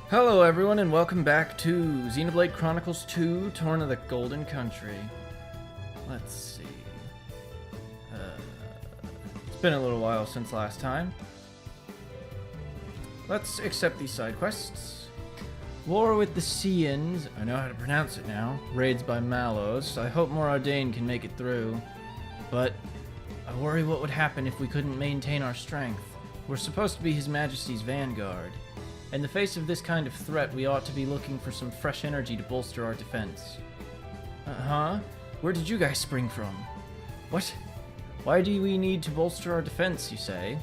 Hello everyone and welcome back to Xenoblade Chronicles 2, Torna the Golden Country. Let's see. It's been a little while since last time. Let's accept these side quests. War with the Seans, I know how to pronounce it now. Raids by Malos. I hope Moradane can make it through. But I worry what would happen if we couldn't maintain our strength. We're supposed to be His Majesty's vanguard. In the face of this kind of threat, we ought to be looking for some fresh energy to bolster our defense. Huh? Where did you guys spring from? What? Why do we need to bolster our defense, you say?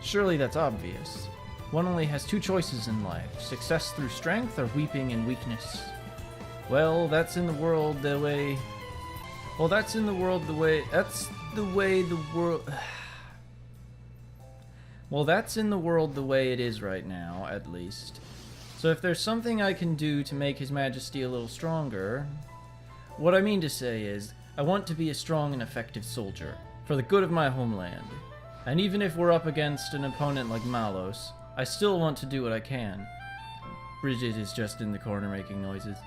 Surely that's obvious. One only has two choices in life, success through strength or weeping in weakness. Well, that's in the world the way... Well, that's in the world the way... That's the way the world... Well, that's in the world the way it is right now, at least. So if there's something I can do to make His Majesty a little stronger... What I mean to say is, I want to be a strong and effective soldier, for the good of my homeland. And even if we're up against an opponent like Malos, I still want to do what I can. Bridget is just in the corner making noises.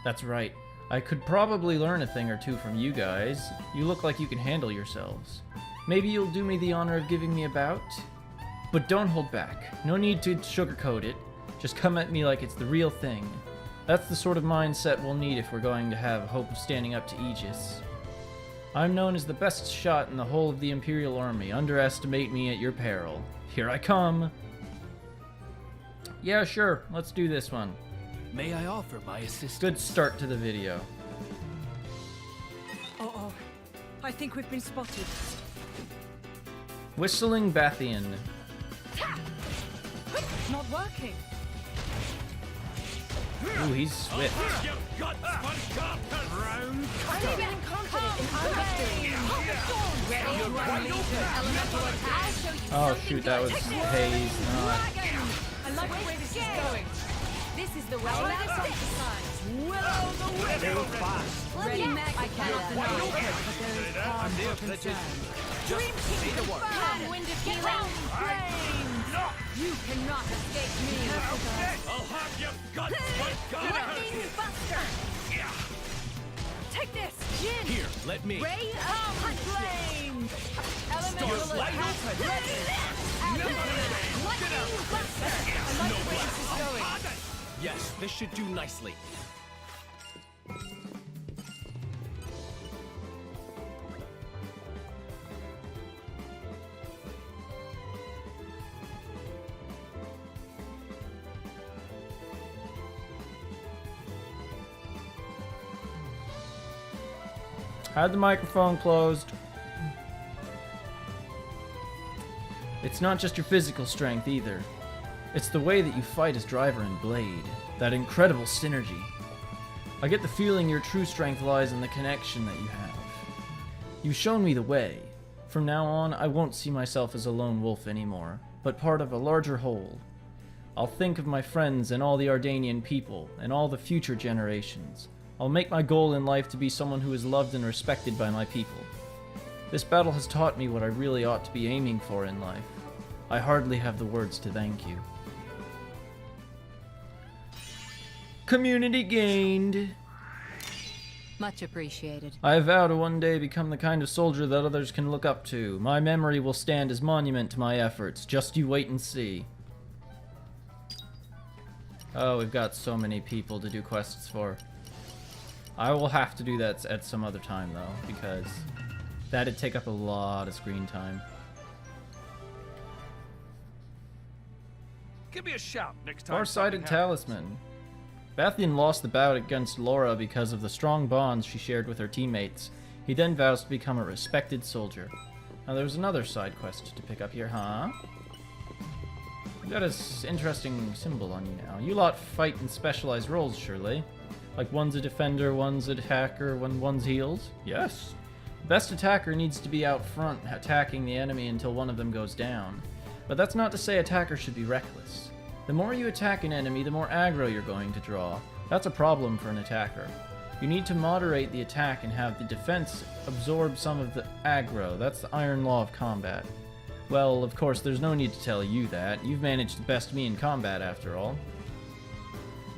That's right. I could probably learn a thing or two from you guys. You look like you can handle yourselves. Maybe you'll do me the honor of giving me a bout? But don't hold back. No need to sugarcoat it. Just come at me like it's the real thing. That's the sort of mindset we'll need if we're going to have hope of standing up to Aegis. I'm known as the best shot in the whole of the Imperial Army. Underestimate me at your peril. Here I come! Yeah, sure. Let's do this one. May I offer my assistance? Good start to the video. Uh-oh. I think we've been spotted. Whistling Bathian. Not working. Ooh, he's swift. I'm getting confident in our victory. Oh shoot, that was Hayes, not... I like the way this is going. This is the way. Willow the widow. Ready, Mac? I cannot deny it, but there is cause for concern. Dream King confirmed. Wind of healing. Flames. You cannot escape me. I'll have you guts, my God! Lightning Buster. Take this. Jin. Here, let me. Ray of Flames. Elemental attack. Lightning Buster. I like the way this is going. Yes, this should do nicely. Had the microphone closed. It's not just your physical strength either. It's the way that you fight as Driver and Blade. That incredible synergy. I get the feeling your true strength lies in the connection that you have. You've shown me the way. From now on, I won't see myself as a lone wolf anymore, but part of a larger whole. I'll think of my friends and all the Ardanian people, and all the future generations. I'll make my goal in life to be someone who is loved and respected by my people. This battle has taught me what I really ought to be aiming for in life. I hardly have the words to thank you. Community gained! Much appreciated. I vow to one day become the kind of soldier that others can look up to. My memory will stand as monument to my efforts. Just you wait and see. Oh, we've got so many people to do quests for. I will have to do that at some other time, though, because that'd take up a lot of screen time. Give me a shout next time. Far-sighted talisman. Bathian lost the bout against Laura because of the strong bonds she shared with her teammates. He then vows to become a respected soldier. Now there's another side quest to pick up here, huh? You got an interesting symbol on you now. You lot fight in specialized roles, surely. Like one's a defender, one's an attacker, one's heals? Yes. The best attacker needs to be out front, attacking the enemy until one of them goes down. But that's not to say attackers should be reckless. The more you attack an enemy, the more aggro you're going to draw. That's a problem for an attacker. You need to moderate the attack and have the defense absorb some of the aggro. That's the iron law of combat. Well, of course, there's no need to tell you that. You've managed to best me in combat, after all.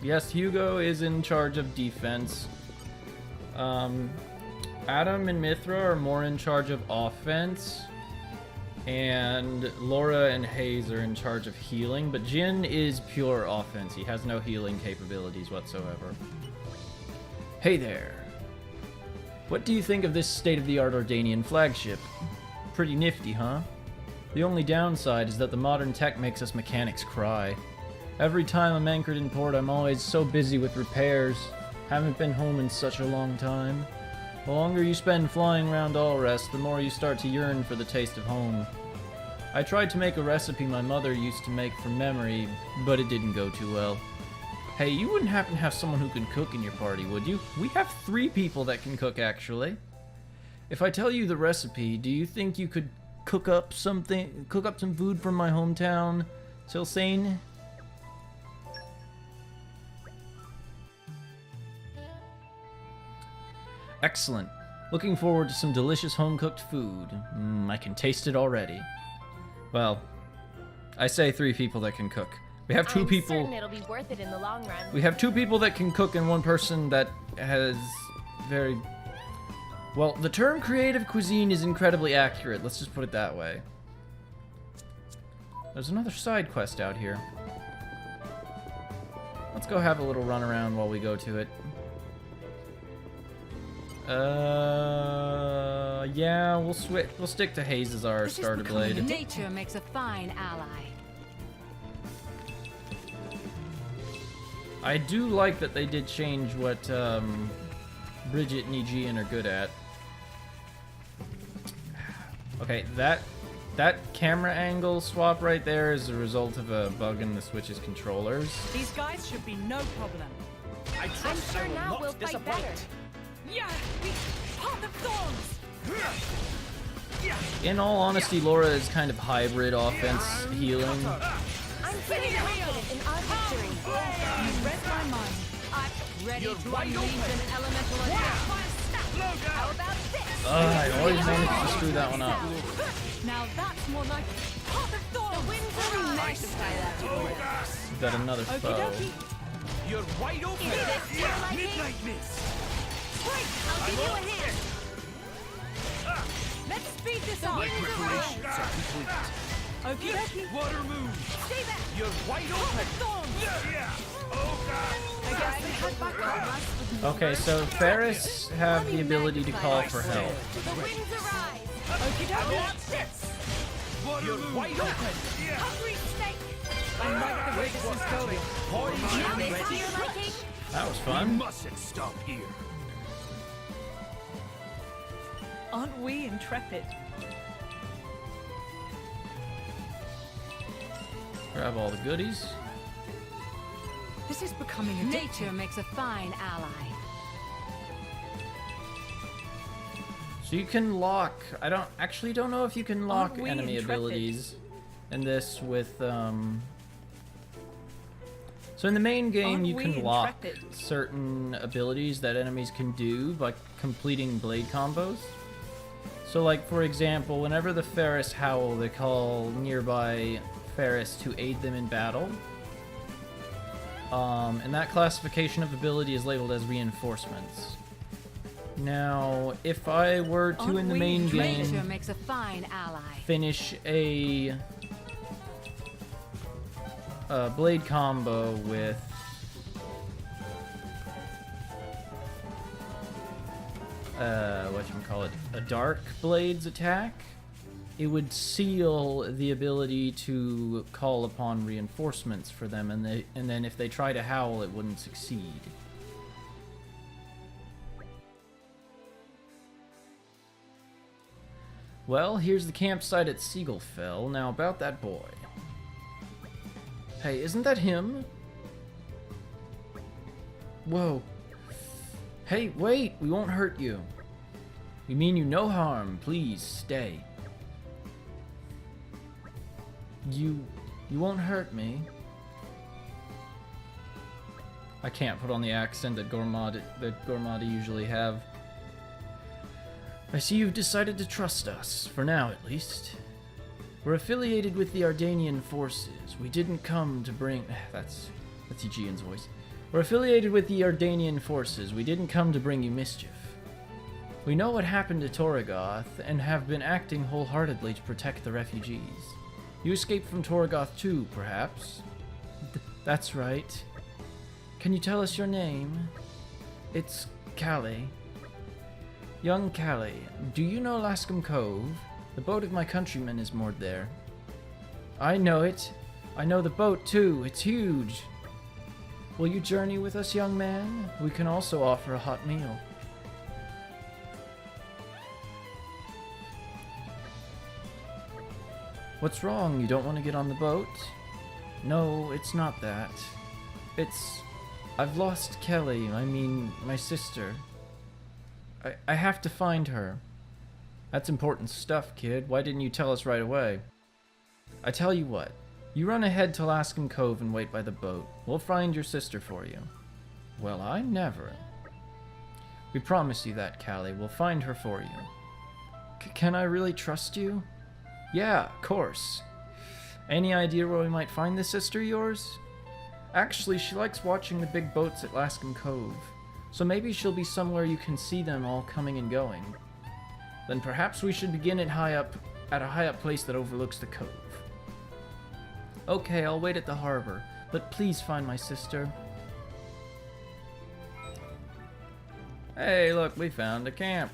Yes, Hugo is in charge of defense. Adam and Mithra are more in charge of offense. And Laura and Hayes are in charge of healing, but Jin is pure offense. He has no healing capabilities whatsoever. Hey there. What do you think of this state-of-the-art Ordanian flagship? Pretty nifty, huh? The only downside is that the modern tech makes us mechanics cry. Every time I'm anchored in port, I'm always so busy with repairs. Haven't been home in such a long time. The longer you spend flying around Allrest, the more you start to yearn for the taste of home. I tried to make a recipe my mother used to make from memory, but it didn't go too well. Hey, you wouldn't happen to have someone who can cook in your party, would you? We have 3 people that can cook, actually. If I tell you the recipe, do you think you could cook up some food from my hometown, Silsane? Excellent. Looking forward to some delicious home-cooked food. I can taste it already. Well, I say 3 people that can cook. We have 2 people. I'm certain it'll be worth it in the long run. We have 2 people that can cook and 1 person that has very... Well, the term creative cuisine is incredibly accurate. Let's just put it that way. There's another side quest out here. Let's go have a little run around while we go to it. Yeah, we'll switch. We'll stick to Hayes as our starter blade. Nature makes a fine ally. I do like that they did change what Bridget and Aegean are good at. Okay, that camera angle swap right there is a result of a bug in the Switch's controllers. These guys should be no problem. I I'm trust sure I will now not we'll fight disappoint. better. Yeah, we path of thorns. In all honesty, Laura is kind of hybrid offense healing. I'm pretty confident in our victory. You read my mind. I'm ready You're to right unleash open. an elemental attack. How about this? I always manage to screw that one up. Now that's more like path of thorns. Winds are nice. We've got another Okie foe. dokie. You're wide open. Is this to your liking? Midnight mist. Quick, I'll give you a hand. Let's speed this up. Winds Preparations arise. are complete. Okie dokie. Water move. Stay back. You're wide Path open. of thorns. Oh god. I guess they head back up. Okay, so Ferris have the ability to call for help. The winds arise. Okie How dokie. about this? You're wide open. Hungry steak. I like the way this is going. Poison Now this ready. to your liking? That was We fun. mustn't stop here. Aren't we intrepid? Grab all the goodies. This is becoming a Nature makes a fine ally. So you can lock. I don't know if you can lock we enemy intrepid? abilities in this with So in the main game, Aren't you we can lock intrepid? certain abilities that enemies can do by completing blade combos. So like, for example, whenever the Ferris howl, they call nearby Ferris to aid them in battle. And that classification of ability is labeled as reinforcements. Now, if I were to, in the main Nature game, makes a fine ally. finish a blade combo with whatchamacallit, a dark blades attack, it would seal the ability to call upon reinforcements for them, and then if they try to howl, it wouldn't succeed. Well, here's the campsite at Seagullfell. Now about that boy. Hey, isn't that him? Whoa. Hey, wait! We won't hurt you. We mean you no harm. Please, stay. You won't hurt me. I can't put on the accent that Gormadi usually have. I see you've decided to trust us, for now at least. We're affiliated with the Ardanian forces. We didn't come to bring... That's Aegean's voice. We're affiliated with the Ardanian forces. We didn't come to bring you mischief. We know what happened to Torgoth and have been acting wholeheartedly to protect the refugees. You escaped from Torgoth too, perhaps? That's right. Can you tell us your name? It's Callie. Young Callie, do you know Lascombe Cove? The boat of my countrymen is moored there. I know it. I know the boat too. It's huge. Will you journey with us, young man? We can also offer a hot meal. What's wrong? You don't want to get on the boat? No, it's not that. I've lost Kelly, my sister. I have to find her. That's important stuff, kid. Why didn't you tell us right away? I tell you what. You run ahead to Lascombe Cove and wait by the boat. We'll find your sister for you. Well, I never. We promise you that, Callie. We'll find her for you. Can I really trust you? Yeah, of course. Any idea where we might find this sister of yours? Actually, she likes watching the big boats at Lascombe Cove, so maybe she'll be somewhere you can see them all coming and going. Then perhaps we should begin at a high up place that overlooks the cove. Okay, I'll wait at the harbor, but please find my sister. Hey, look, we found a camp.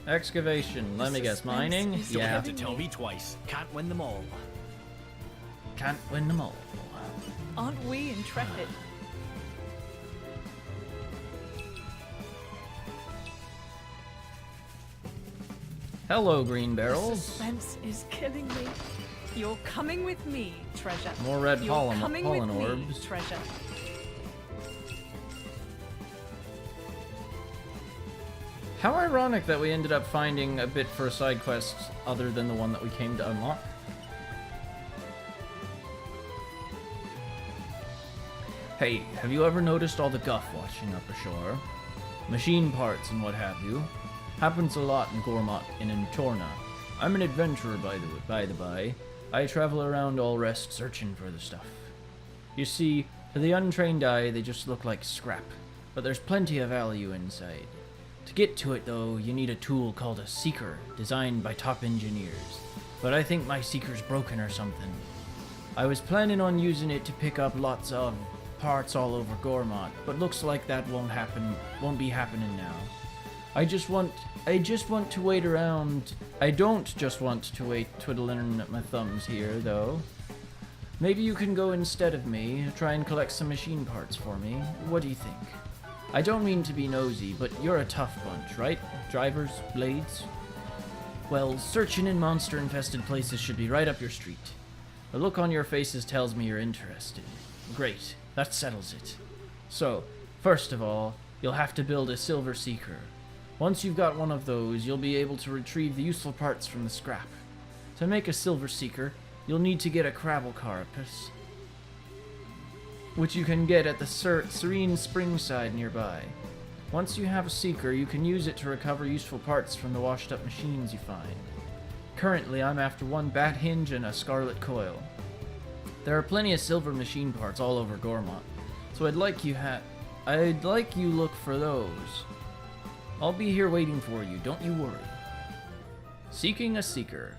Excavation. Let me guess, mining? Don't Yeah. have to tell me twice. Can't win them all. Can't win them all. Aren't we intrepid? Hello, green The barrels. suspense is killing me. You're coming with me, treasure. More red You're pollen coming with me, orbs. treasure. How ironic that we ended up finding a bit for a side quest other than the one that we came to unlock. Hey, have you ever noticed all the guff washing up ashore? Machine parts and what have you. Happens a lot in Gormott and in Torna. I'm an adventurer, by the by. I travel around all rest searching for the stuff. You see, to the untrained eye, they just look like scrap, but there's plenty of value inside. To get to it, though, you need a tool called a seeker, designed by top engineers. But I think my seeker's broken or something. I was planning on using it to pick up lots of parts all over Gormott, but looks like that won't be happening now. I just want to wait around. I don't just want to wait twiddling my thumbs here, though. Maybe you can go instead of me, try and collect some machine parts for me. What do you think? I don't mean to be nosy, but you're a tough bunch, right? Drivers, blades? Well, searching in monster-infested places should be right up your street. The look on your faces tells me you're interested. Great, that settles it. So, first of all, you'll have to build a silver seeker. Once you've got one of those, you'll be able to retrieve the useful parts from the scrap. To make a silver seeker, you'll need to get a crabble carapace, which you can get at the Serene Springside nearby. Once you have a seeker, you can use it to recover useful parts from the washed-up machines you find. Currently, I'm after one bat hinge and a scarlet coil. There are plenty of silver machine parts all over Gormott, so I'd like you look for those. I'll be here waiting for you, don't you worry. Seeking a seeker.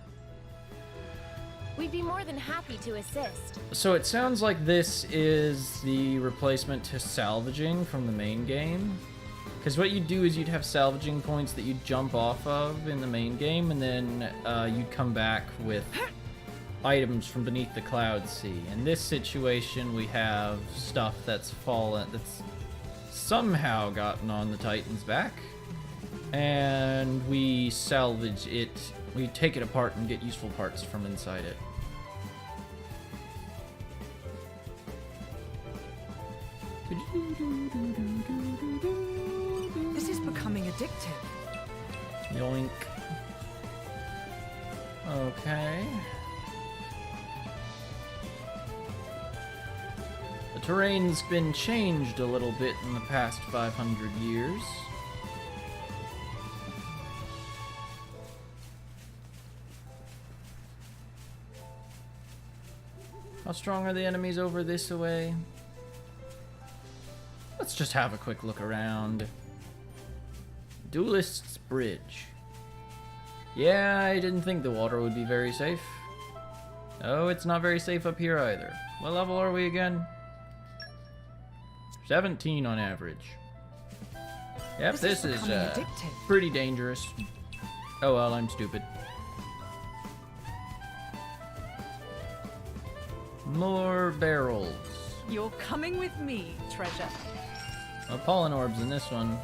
We'd be more than happy to assist. So it sounds like this is the replacement to salvaging from the main game. Because what you'd do is you'd have salvaging points that you'd jump off of in the main game, and then you'd come back with items from beneath the cloud sea. In this situation, we have stuff that's somehow gotten on the Titan's back, and we salvage it. We take it apart and get useful parts from inside it. This is becoming addictive. Yoink. Okay. The terrain's been changed a little bit in the past 500 years. How strong are the enemies over this way? Let's just have a quick look around. Duelist's Bridge. Yeah, I didn't think the water would be very safe. Oh, it's not very safe up here either. What level are we again? 17 on average. Yep, this is pretty dangerous. Oh well, I'm stupid. More barrels. You're coming with me, treasure. Oh, pollen orbs in this one.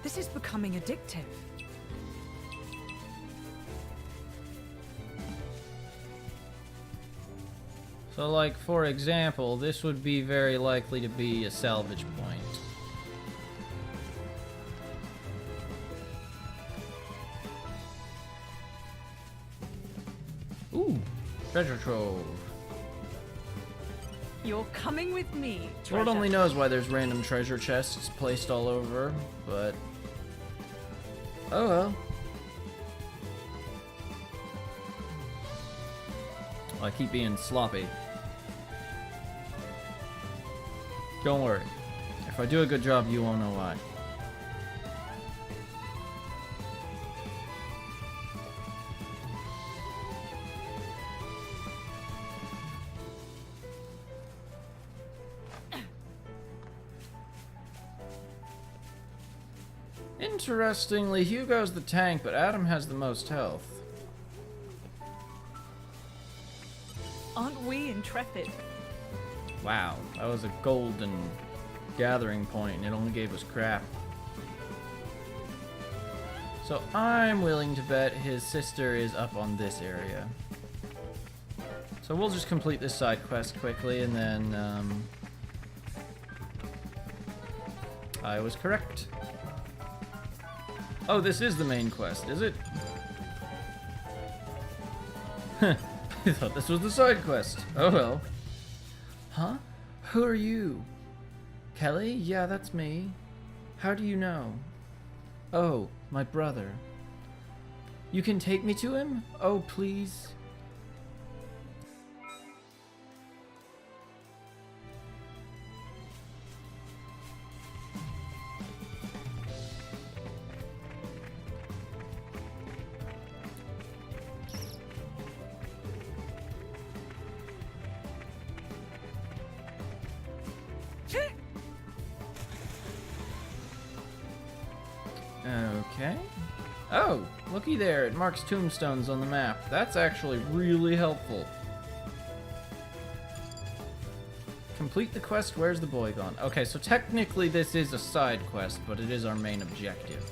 This is becoming addictive. So, like, for example, this would be very likely to be a salvage point. Ooh, treasure trove. You're coming with me, treasure. Lord only knows why there's random treasure chests placed all over, but... oh well. I keep being sloppy. Don't worry. If I do a good job, you won't know why. Interestingly, Hugo's the tank, but Adam has the most health. Aren't we intrepid? Wow, that was a golden gathering point, and it only gave us crap. So I'm willing to bet his sister is up on this area. So we'll just complete this side quest quickly, and then I was correct. Oh, this is the main quest, is it? I thought this was the side quest. Oh well. Huh? Who are you? Kelly? Yeah, that's me. How do you know? Oh, my brother. You can take me to him? Oh, please. Okay. Oh, looky there. It marks tombstones on the map. That's actually really helpful. Complete the quest. Where's the boy gone? Okay, so technically this is a side quest, but it is our main objective.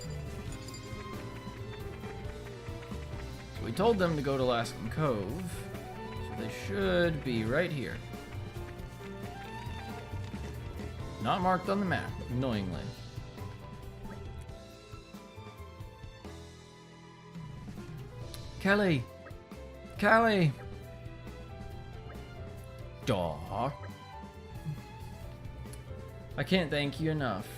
So we told them to go to Laskin Cove, so they should be right here. Not marked on the map, annoyingly. Kelly! Kelly! Daw. I can't thank you enough.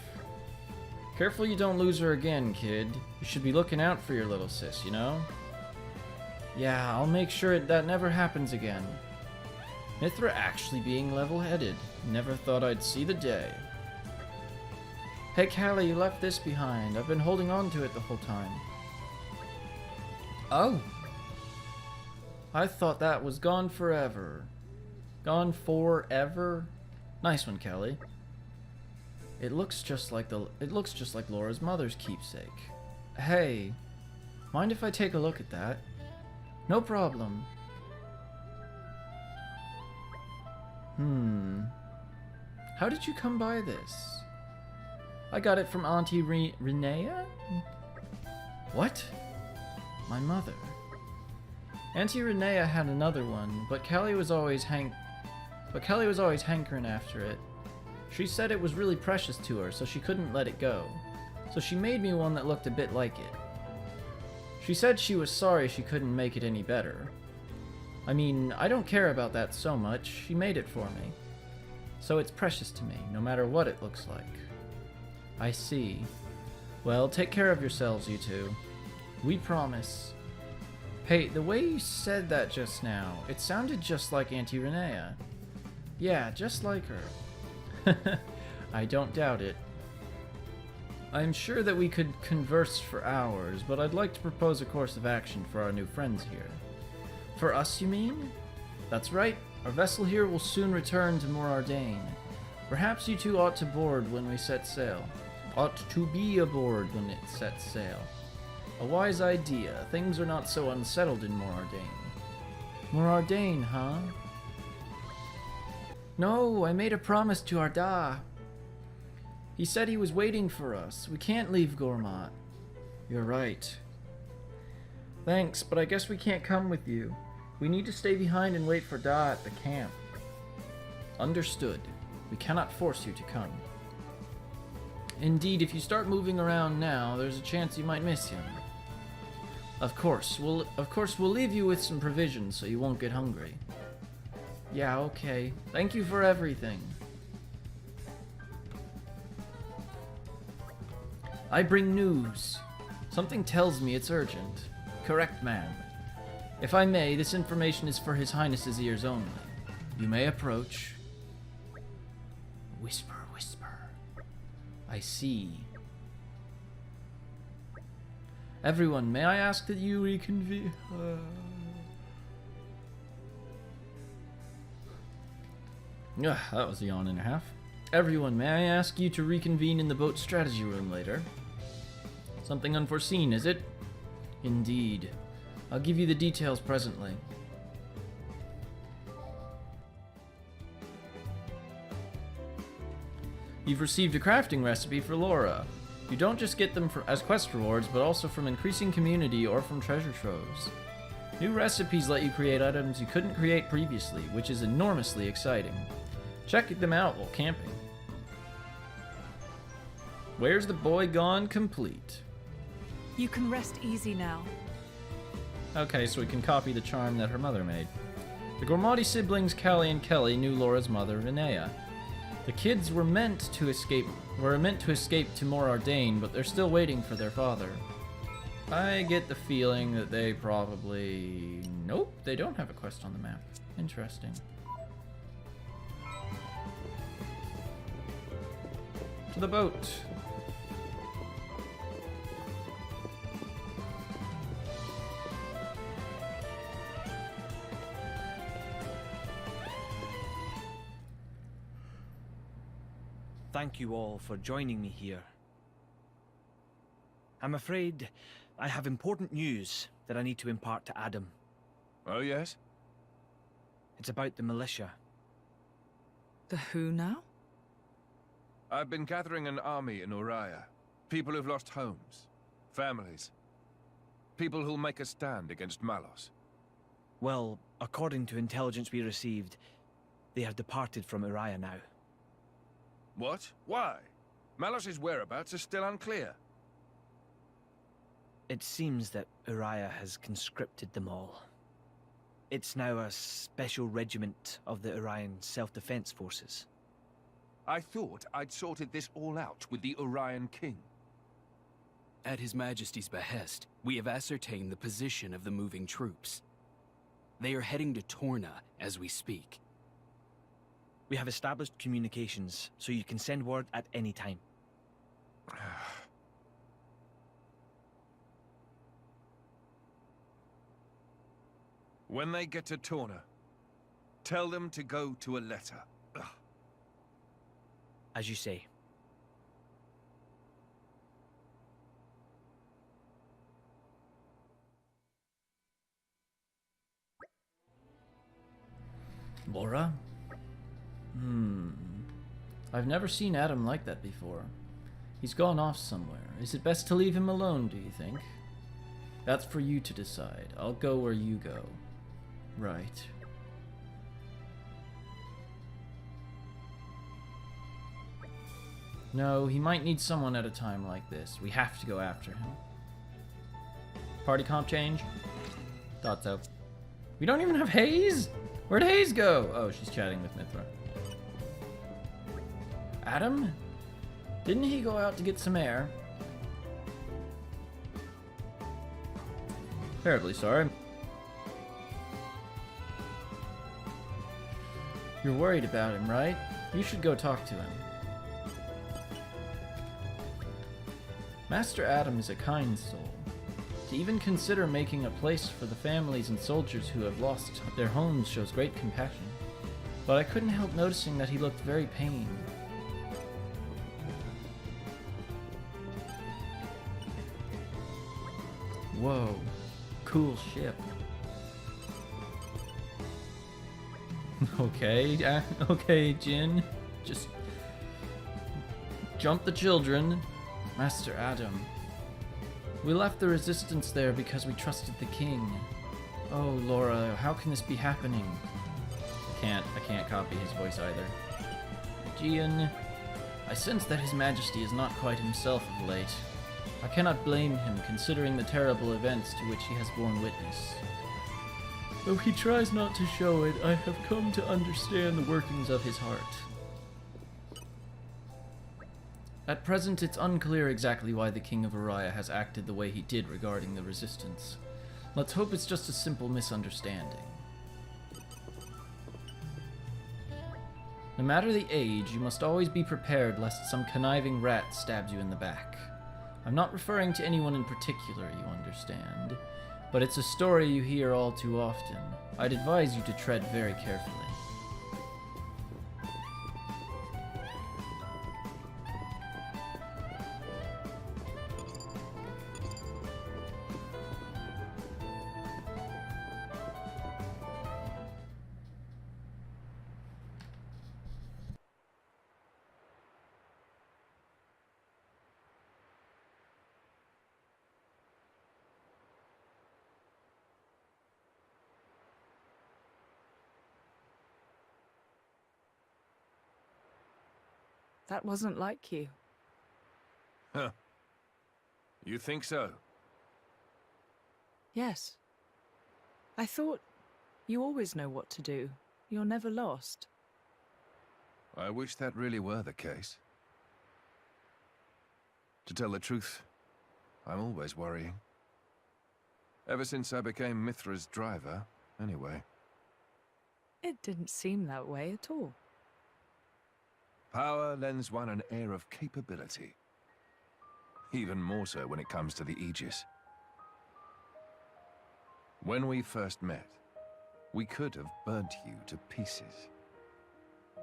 Careful you don't lose her again, kid. You should be looking out for your little sis, you know? Yeah, I'll make sure that never happens again. Mithra actually being level-headed. Never thought I'd see the day. Hey, Callie, you left this behind. I've been holding on to it the whole time. Oh. I thought that was gone forever. Gone forever? Nice one, Kelly. It looks just like Laura's mother's keepsake. Hey, mind if I take a look at that? No problem. How did you come by this? I got it from Auntie Renea? What? My mother. Auntie Renea had another one, but Kelly was always hankering after it. She said it was really precious to her, so she couldn't let it go. So she made me one that looked a bit like it. She said she was sorry she couldn't make it any better. I mean, I don't care about that so much. She made it for me. So it's precious to me, no matter what it looks like. I see. Well, take care of yourselves, you two. We promise. Hey, the way you said that just now, it sounded just like Auntie Renea. Yeah, just like her. I don't doubt it. I'm sure that we could converse for hours, but I'd like to propose a course of action for our new friends here. For us, you mean? That's right. Our vessel here will soon return to Morardain. Perhaps you two ought to board when we set sail. Ought to be aboard when it sets sail. A wise idea. Things are not so unsettled in Morardain. Morardain, huh? No, I made a promise to Arda. He said he was waiting for us. We can't leave Gormat. You're right. Thanks, but I guess we can't come with you. We need to stay behind and wait for Da at the camp. Understood. We cannot force you to come. Indeed, if you start moving around now, there's a chance you might miss him. Of course, we'll leave you with some provisions so you won't get hungry. Yeah, okay. Thank you for everything. I bring news. Something tells me it's urgent. Correct, ma'am. If I may, this information is for His Highness's ears only. You may approach. Whisper, whisper. I see. Everyone, may I ask that you reconvene? That was a yawn and a half. Everyone, may I ask you to reconvene in the boat strategy room later? Something unforeseen, is it? Indeed. I'll give you the details presently. You've received a crafting recipe for Laura. You don't just get them as quest rewards, but also from increasing community or from treasure troves. New recipes let you create items you couldn't create previously, which is enormously exciting. Check them out while camping. Where's the boy gone? Complete. You can rest easy now. Okay, so we can copy the charm that her mother made. The Gormati siblings Callie and Kelly knew Laura's mother, Renea. The kids were meant to escape to Morardain, but they're still waiting for their father. I get the feeling that they probably... Nope, they don't have a quest on the map. Interesting. To the boat. Thank you all for joining me here. I'm afraid I have important news that I need to impart to Adam. Oh, yes? It's about the militia. The who now? I've been gathering an army in Uriah. People who've lost homes, families. People who'll make a stand against Malos. Well, according to intelligence we received, they have departed from Uriah now. What? Why? Malos's whereabouts are still unclear. It seems that Uriah has conscripted them all. It's now a special regiment of the Urian self-defense forces. I thought I'd sorted this all out with the Urian king. At His Majesty's behest, we have ascertained the position of the moving troops. They are heading to Torna as we speak. We have established communications, so you can send word at any time. When they get to Torna, tell them to go to a letter. As you say. Laura? I've never seen Adam like that before. He's gone off somewhere. Is it best to leave him alone, do you think? That's for you to decide. I'll go where you go. Right. No, he might need someone at a time like this. We have to go after him. Party comp change? Thought so. We don't even have Hayes? Where'd Hayes go? Oh, she's chatting with Mithra. Adam? Didn't he go out to get some air? Terribly sorry. You're worried about him, right? You should go talk to him. Master Adam is a kind soul. To even consider making a place for the families and soldiers who have lost their homes shows great compassion. But I couldn't help noticing that he looked very pained. Whoa, cool ship. Okay, okay, Jin. Just jump the children. Master Adam. We left the resistance there because we trusted the king. Oh, Laura, how can this be happening? I can't copy his voice either. Gian, I sense that his majesty is not quite himself of late. I cannot blame him considering the terrible events to which he has borne witness. Though he tries not to show it, I have come to understand the workings of his heart. At present, it's unclear exactly why the King of Araya has acted the way he did regarding the resistance. Let's hope it's just a simple misunderstanding. No matter the age, you must always be prepared lest some conniving rat stabs you in the back. I'm not referring to anyone in particular, you understand, but it's a story you hear all too often. I'd advise you to tread very carefully. That wasn't like you. Huh. You think so? Yes. I thought you always know what to do. You're never lost. I wish that really were the case. To tell the truth, I'm always worrying. Ever since I became Mithra's driver, anyway. It didn't seem that way at all. Power lends one an air of capability. Even more so when it comes to the Aegis. When we first met, we could have burnt you to pieces.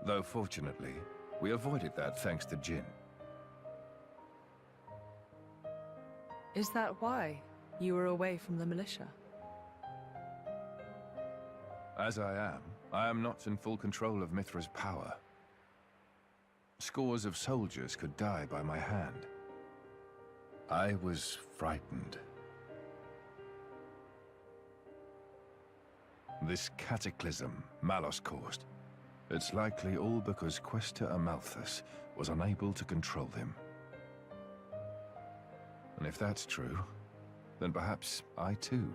Though fortunately, we avoided that thanks to Jin. Is that why you were away from the militia? As I am not in full control of Mithra's power. Scores of soldiers could die by my hand. I was frightened. This cataclysm Malos caused, it's likely all because Questa Amalthus was unable to control him. And if that's true, then perhaps I too.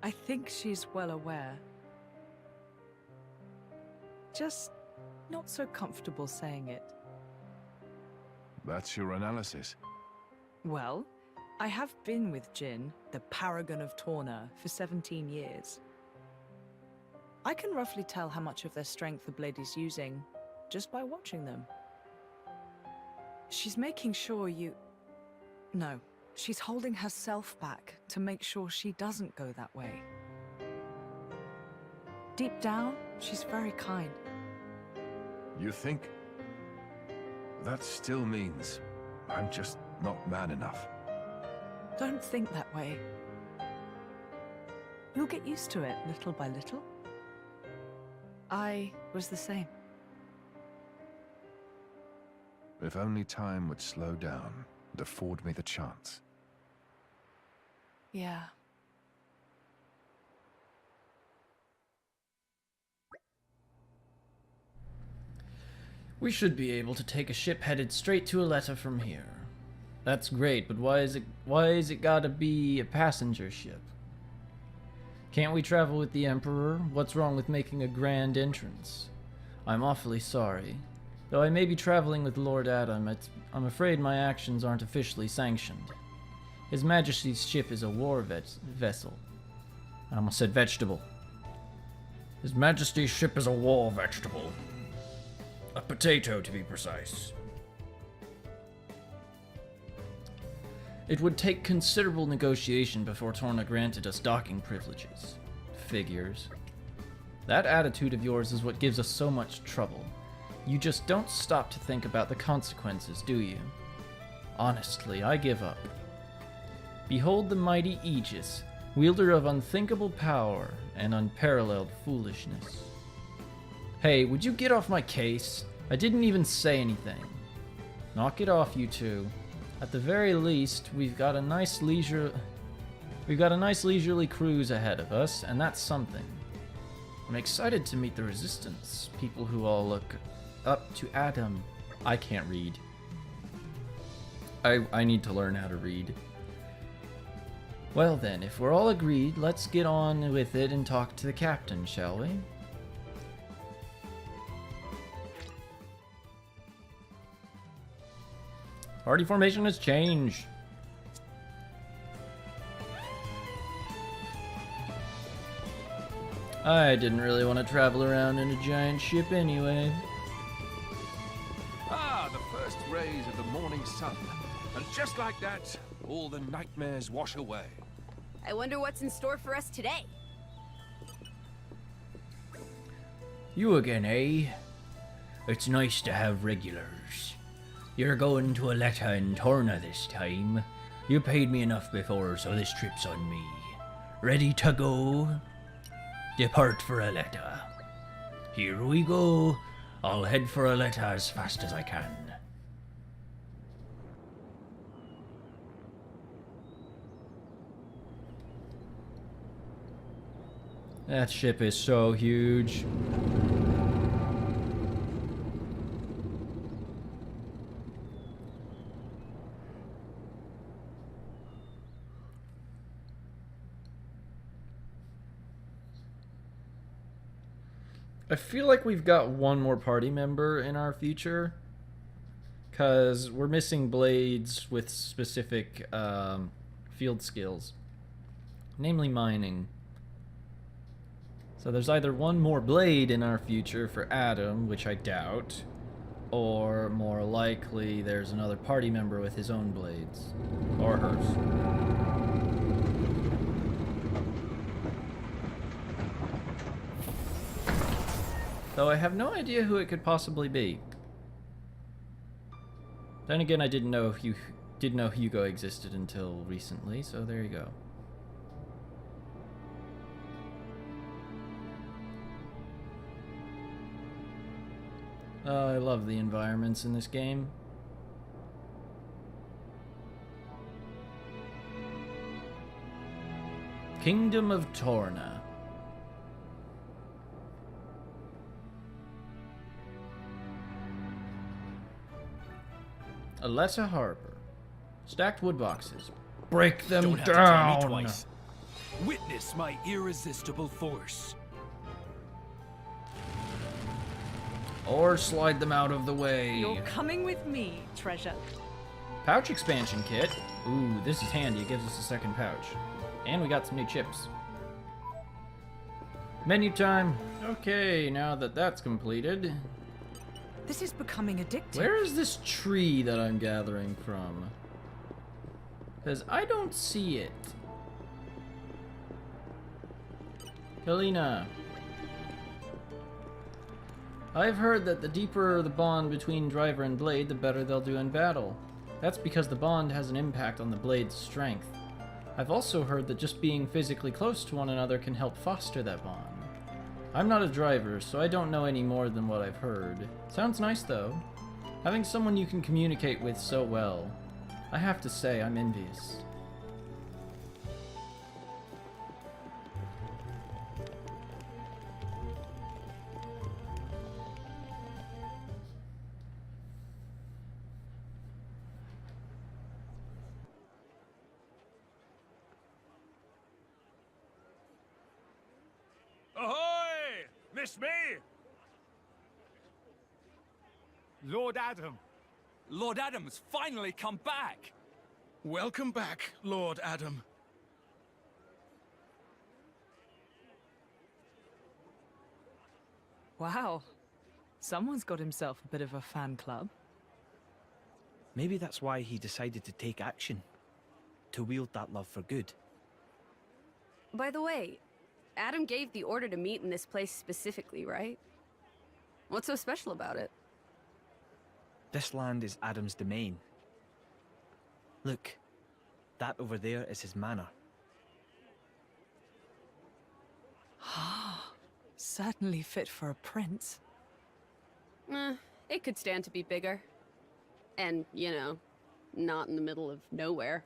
I think she's well aware. Just not so comfortable saying it. That's your analysis. Well, I have been with Jin, the paragon of Torna, for 17 years. I can roughly tell how much of their strength the blade is using, just by watching them. She's making sure you... No, she's holding herself back to make sure she doesn't go that way. Deep down, she's very kind. You think? That still means I'm just not man enough. Don't think that way. You'll get used to it little by little. I was the same. If only time would slow down and afford me the chance. Yeah. We should be able to take a ship headed straight to Aletta from here. That's great, but why is it gotta be a passenger ship? Can't we travel with the Emperor? What's wrong with making a grand entrance? I'm awfully sorry. Though I may be traveling with Lord Adam, I'm afraid my actions aren't officially sanctioned. His Majesty's ship is a war vessel. I almost said vegetable. His Majesty's ship is a wall vegetable. A potato, to be precise. It would take considerable negotiation before Torna granted us docking privileges. Figures. That attitude of yours is what gives us so much trouble. You just don't stop to think about the consequences, do you? Honestly, I give up. Behold the mighty Aegis, wielder of unthinkable power and unparalleled foolishness. Hey, would you get off my case? I didn't even say anything. Knock it off, you two. At the very least, we've got a nice leisurely cruise ahead of us, and that's something. I'm excited to meet the Resistance, people who all look up to Adam. I can't read. I need to learn how to read. Well then, if we're all agreed, let's get on with it and talk to the captain, shall we? Party formation has changed. I didn't really want to travel around in a giant ship anyway. Ah, the first rays of the morning sun. And just like that, all the nightmares wash away. I wonder what's in store for us today. You again, eh? It's nice to have regulars. You're going to Aletta in Torna this time. You paid me enough before, so this trip's on me. Ready to go? Depart for Aletta. Here we go. I'll head for Aletta as fast as I can. That ship is so huge. I feel like we've got one more party member in our future, because we're missing blades with specific field skills, namely mining. So there's either one more blade in our future for Adam, which I doubt, or more likely there's another party member with his own blades, or hers. Though I have no idea who it could possibly be. Then again, I didn't know Hugo existed until recently, so there you go. I love the environments in this game. Kingdom of Torna. Aletta Harbor. Stacked wood boxes. Break them Don't have to down! tell me twice. Witness my irresistible force. Or slide them out of the way. You're coming with me, treasure. Pouch expansion kit. Ooh, this is handy. It gives us a second pouch. And we got some new chips. Menu time. Okay, now that that's completed. This is becoming addictive. Where is this tree that I'm gathering from? Because I don't see it. Kalina. I've heard that the deeper the bond between driver and blade, the better they'll do in battle. That's because the bond has an impact on the blade's strength. I've also heard that just being physically close to one another can help foster that bond. I'm not a driver, so I don't know any more than what I've heard. Sounds nice, though. Having someone you can communicate with so well. I have to say, I'm envious. Ahoy! Miss me? Lord Adam. Lord Adam's finally come back. Welcome back, Lord Adam. Wow. Someone's got himself a bit of a fan club. Maybe that's why he decided to take action. To wield that love for good. By the way, Adam gave the order to meet in this place specifically, right? What's so special about it? This land is Adam's domain. Look, that over there is his manor. Certainly fit for a prince. It could stand to be bigger. And, you know, not in the middle of nowhere.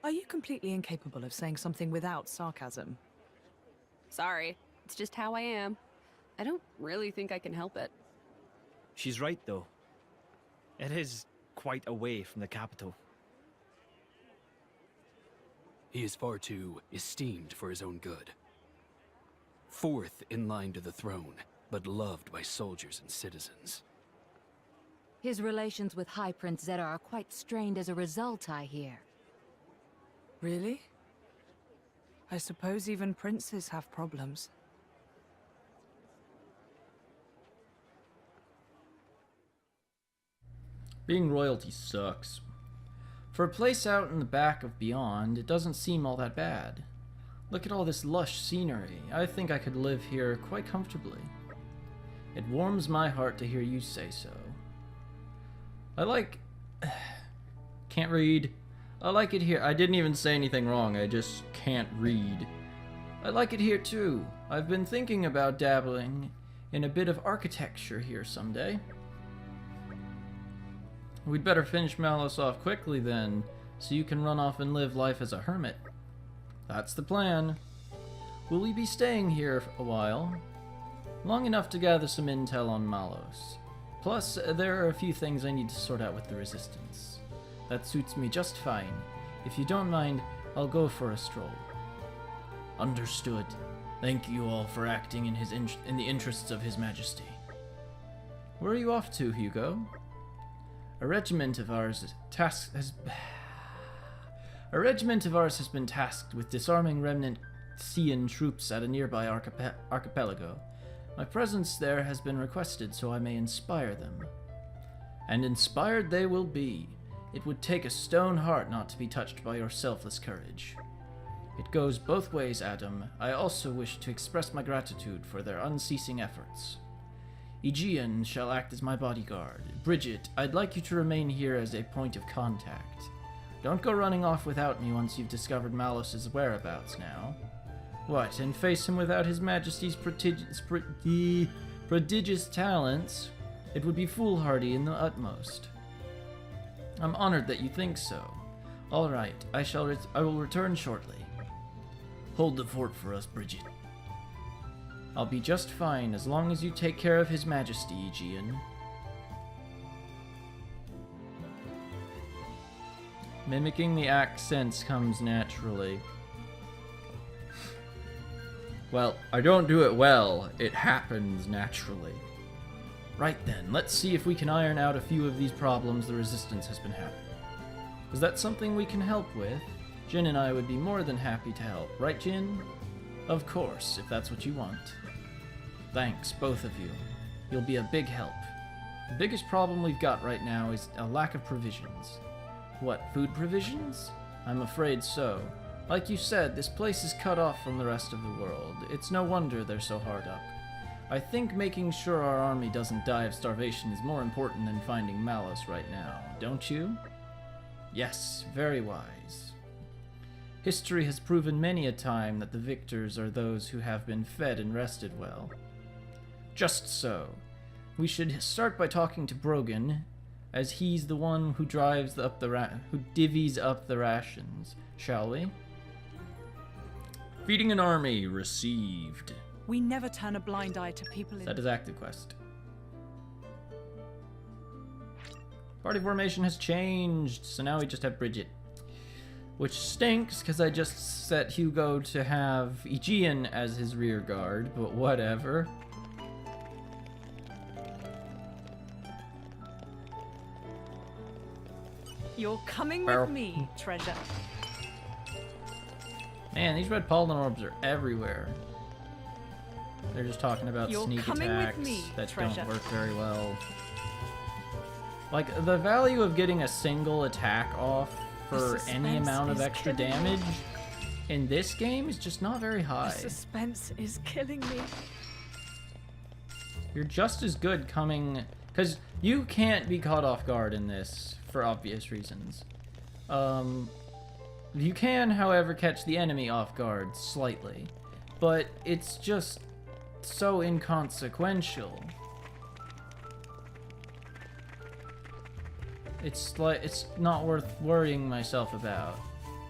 Are you completely incapable of saying something without sarcasm? Sorry, it's just how I am. I don't really think I can help it. She's right, though. It is quite away from the capital. He is far too esteemed for his own good. Fourth in line to the throne, but loved by soldiers and citizens. His relations with High Prince Zeta are quite strained as a result, I hear. Really? I suppose even princes have problems. Being royalty sucks. For a place out in the back of Beyond, it doesn't seem all that bad. Look at all this lush scenery. I think I could live here quite comfortably. It warms my heart to hear you say so. I like... Can't read. I like it here. I didn't even say anything wrong. I just can't read. I like it here too. I've been thinking about dabbling in a bit of architecture here someday. We'd better finish Malos off quickly then, so you can run off and live life as a hermit. That's the plan. Will we be staying here a while? Long enough to gather some intel on Malos. Plus, there are a few things I need to sort out with the Resistance. That suits me just fine. If you don't mind, I'll go for a stroll. Understood. Thank you all for acting in the interests of His Majesty. Where are you off to, Hugo? A regiment of ours has been tasked with disarming remnant Cian troops at a nearby archipelago. My presence there has been requested so I may inspire them. And inspired they will be. It would take a stone heart not to be touched by your selfless courage. It goes both ways, Adam. I also wish to express my gratitude for their unceasing efforts. Aegean shall act as my bodyguard. Bridget, I'd like you to remain here as a point of contact. Don't go running off without me once you've discovered Malos's whereabouts now. What, and face him without His Majesty's prodigious talents? It would be foolhardy in the utmost. I'm honored that you think so. All right, I will return shortly. Hold the fort for us, Bridget. I'll be just fine as long as you take care of His Majesty, Aegean. Mimicking the accents comes naturally. Well, I don't do it well. It happens naturally. Right then, let's see if we can iron out a few of these problems the Resistance has been having. Is that something we can help with? Jin and I would be more than happy to help, right, Jin? Of course, if that's what you want. Thanks, both of you. You'll be a big help. The biggest problem we've got right now is a lack of provisions. What, food provisions? I'm afraid so. Like you said, this place is cut off from the rest of the world. It's no wonder they're so hard up. I think making sure our army doesn't die of starvation is more important than finding Malos right now, don't you? Yes, very wise. History has proven many a time that the victors are those who have been fed and rested well. Just so. We should start by talking to Brogan, as he's the one who divvies up the rations, shall we? Feeding an army received. We never turn a blind eye to people in... That is active quest. Party formation has changed, so now we just have Bridget. Which stinks, because I just set Hugo to have Aegean as his rear guard, but whatever. You're coming with me, treasure. Man, these red pollen orbs are everywhere. They're just talking about You're sneak coming with attacks me, that treasure. don't work very well. Like, the value of getting a single attack off for any suspense amount of is extra killing me. damage in this game is just not very high. The suspense is killing me. You're just as good coming... Because you can't be caught off guard in this, for obvious reasons. You can, however, catch the enemy off guard slightly. But it's just so inconsequential. It's like, it's not worth worrying myself about.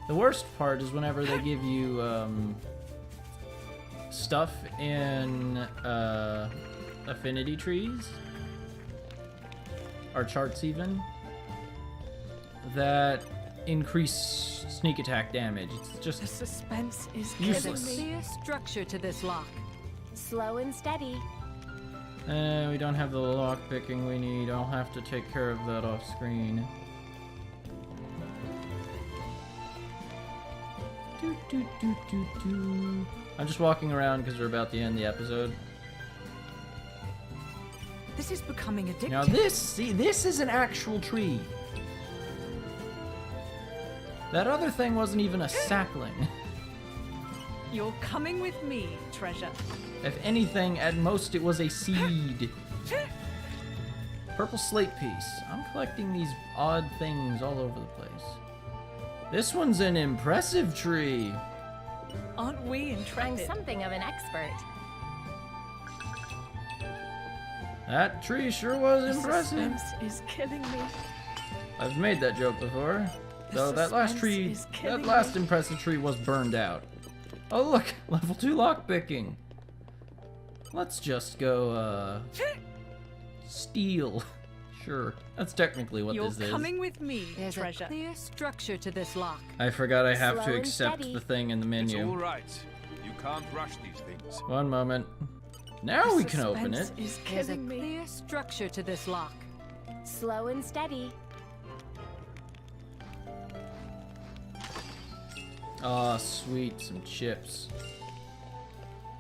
The worst part is whenever they give you, stuff in, affinity trees, or charts even, that increase sneak attack damage. It's The just suspense is useless. killing me. Clear structure to this lock. Slow and steady. We don't have the lock picking we need. I'll have to take care of that off screen. I'm just walking around because we're about to end the episode. This is becoming addictive. Now this is an actual tree. That other thing wasn't even a sapling. You're coming with me, treasure. If anything, at most it was a seed. Purple slate piece. I'm collecting these odd things all over the place. This one's an impressive tree. Aren't we I'm intrepid? something of an expert. That tree sure was The impressive. suspense is killing me. I've made that joke before. The Though that last suspense tree, is that killing last me. impressive tree was burned out. Oh look, level 2 lockpicking. Let's just go, steal. Sure, that's technically what You're this is. coming with me, There's treasure. a clear structure to this lock. I forgot I have Slow to and accept steady. the thing in the It's all menu. right. You can't rush these things. One moment. Now The we can open it. suspense is There's a killing me. clear structure to this lock. Slow and steady. Ah, sweet, some chips.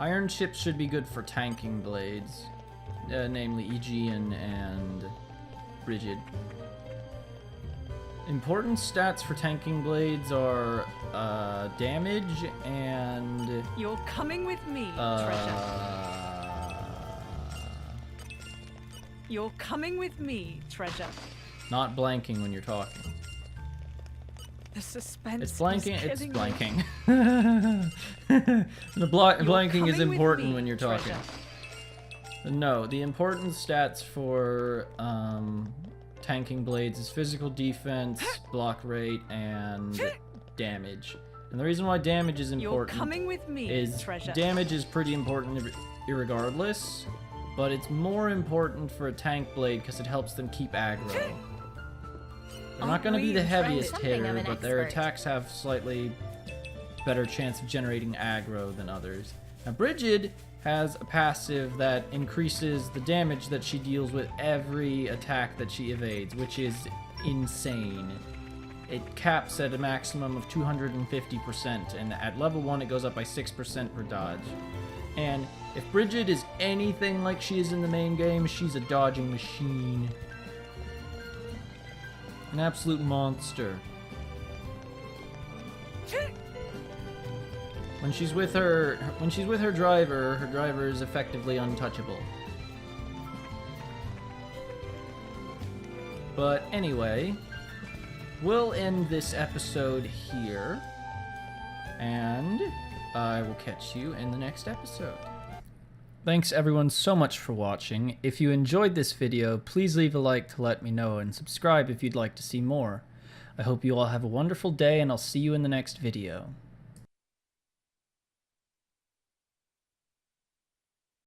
Iron chips should be good for tanking blades, namely Aegean and Rigid. Important stats for tanking blades are damage and You're coming with me, Uh, treasure. You're coming with me, treasure. not blanking when you're talking. The suspense It's blanking. is It's killing me. blanking. Blanking is coming with important me, when you're talking. treasure. No, the important stats for tanking blades is physical defense, block rate, and damage. And the reason why damage is You're important coming with me, is treasure. damage is pretty important irregardless, but it's more important for a tank blade because it helps them keep aggro. They're not Aren't going to be we the intrepid? heaviest Something of hitter, an but their expert. attacks have slightly better chance of generating aggro than others. Now, Brigid has a passive that increases the damage that she deals with every attack that she evades, which is insane. It caps at a maximum of 250%, and at level 1 it goes up by 6% per dodge. And if Brigid is anything like she is in the main game, she's a dodging machine. An absolute monster. When she's with her driver is effectively untouchable. But anyway, we'll end this episode here, and I will catch you in the next episode. Thanks everyone so much for watching. If you enjoyed this video, please leave a like to let me know, and subscribe if you'd like to see more. I hope you all have a wonderful day, and I'll see you in the next video.